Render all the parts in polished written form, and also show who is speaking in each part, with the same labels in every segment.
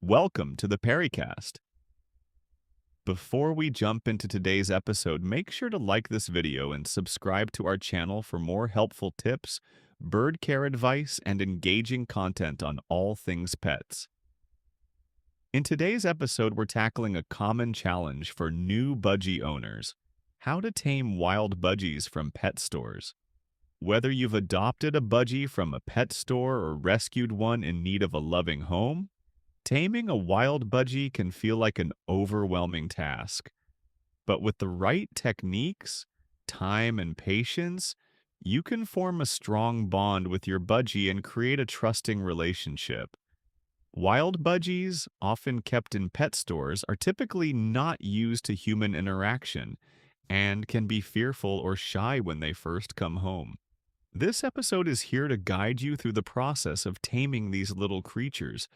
Speaker 1: Welcome to the Pericast. Before we jump into today's episode, make sure to like this video and subscribe to our channel for more helpful tips, bird care advice, and engaging content on all things pets. In today's episode, we're tackling a common challenge for new budgie owners: how to tame wild budgies from pet stores. Whether you've adopted a budgie from a pet store or rescued one in need of a loving home, taming a wild budgie can feel like an overwhelming task. But with the right techniques, time, and patience, you can form a strong bond with your budgie and create a trusting relationship. Wild budgies, often kept in pet stores, are typically not used to human interaction and can be fearful or shy when they first come home. This episode is here to guide you through the process of taming these little creatures,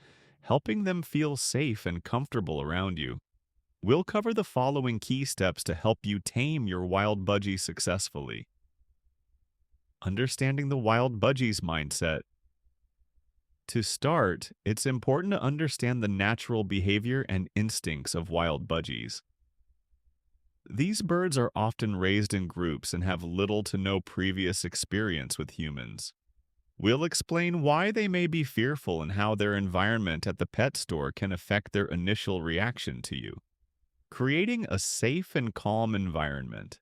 Speaker 1: helping them feel safe and comfortable around you. We'll cover the following key steps to help you tame your wild budgie successfully. Understanding the wild budgie's mindset. To start, it's important to understand the natural behavior and instincts of wild budgies. These birds are often raised in groups and have little to no previous experience with humans. We'll explain why they may be fearful and how their environment at the pet store can affect their initial reaction to you. Creating a safe and calm environment.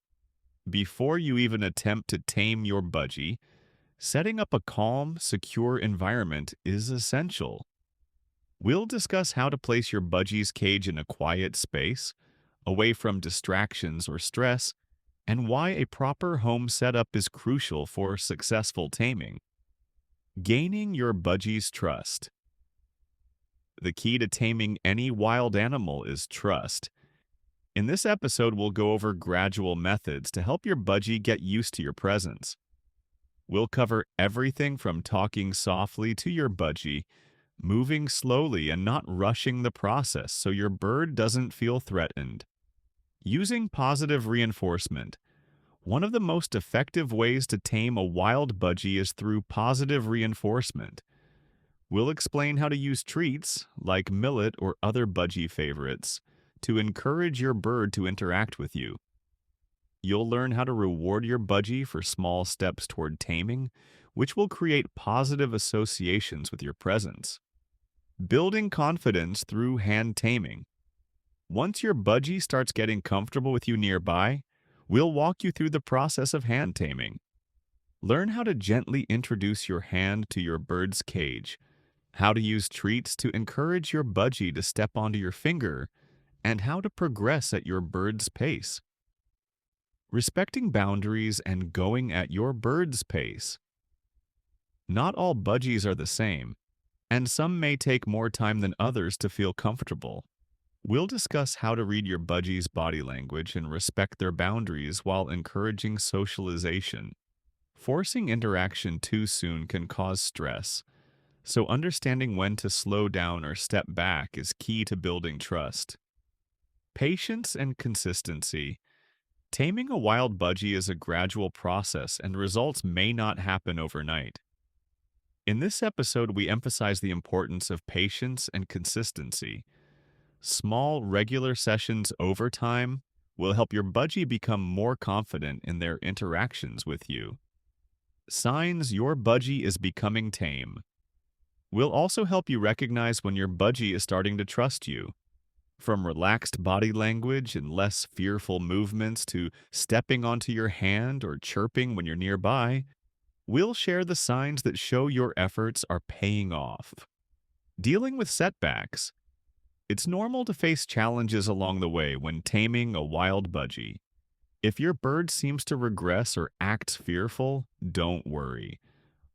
Speaker 1: Before you even attempt to tame your budgie, setting up a calm, secure environment is essential. We'll discuss how to place your budgie's cage in a quiet space, away from distractions or stress, and why a proper home setup is crucial for successful taming. Gaining your budgie's trust. The key to taming any wild animal is trust. In this episode, we'll go over gradual methods to help your budgie get used to your presence. We'll cover everything from talking softly to your budgie, moving slowly and not rushing the process so your bird doesn't feel threatened. Using positive reinforcement. One of the most effective ways to tame a wild budgie is through positive reinforcement. We'll explain how to use treats, like millet or other budgie favorites, to encourage your bird to interact with you. You'll learn how to reward your budgie for small steps toward taming, which will create positive associations with your presence. Building confidence through hand taming. Once your budgie starts getting comfortable with you nearby, we'll walk you through the process of hand taming. Learn how to gently introduce your hand to your bird's cage, how to use treats to encourage your budgie to step onto your finger, and how to progress at your bird's pace. Respecting boundaries and going at your bird's pace. Not all budgies are the same, and some may take more time than others to feel comfortable. We'll discuss how to read your budgie's body language and respect their boundaries while encouraging socialization. Forcing interaction too soon can cause stress, so understanding when to slow down or step back is key to building trust. Patience and consistency. Taming a wild budgie is a gradual process, and results may not happen overnight. In this episode, we emphasize the importance of patience and consistency. Small, regular sessions over time will help your budgie become more confident in their interactions with you. Signs your budgie is becoming tame. We'll also help you recognize when your budgie is starting to trust you. From relaxed body language and less fearful movements to stepping onto your hand or chirping when you're nearby, we'll share the signs that show your efforts are paying off. Dealing with setbacks. It's normal to face challenges along the way when taming a wild budgie. If your bird seems to regress or acts fearful, don't worry.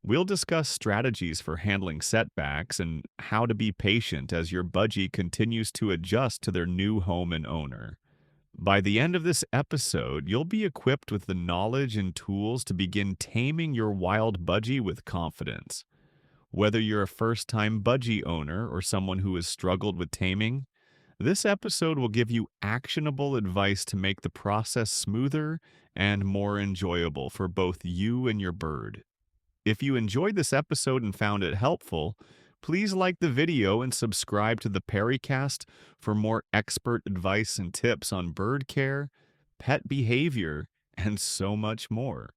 Speaker 1: We'll discuss strategies for handling setbacks and how to be patient as your budgie continues to adjust to their new home and owner. By the end of this episode, you'll be equipped with the knowledge and tools to begin taming your wild budgie with confidence. Whether you're a first-time budgie owner or someone who has struggled with taming, this episode will give you actionable advice to make the process smoother and more enjoyable for both you and your bird. If you enjoyed this episode and found it helpful, Please like the video and subscribe to the Pericast for more expert advice and tips on bird care, pet behavior, and so much more.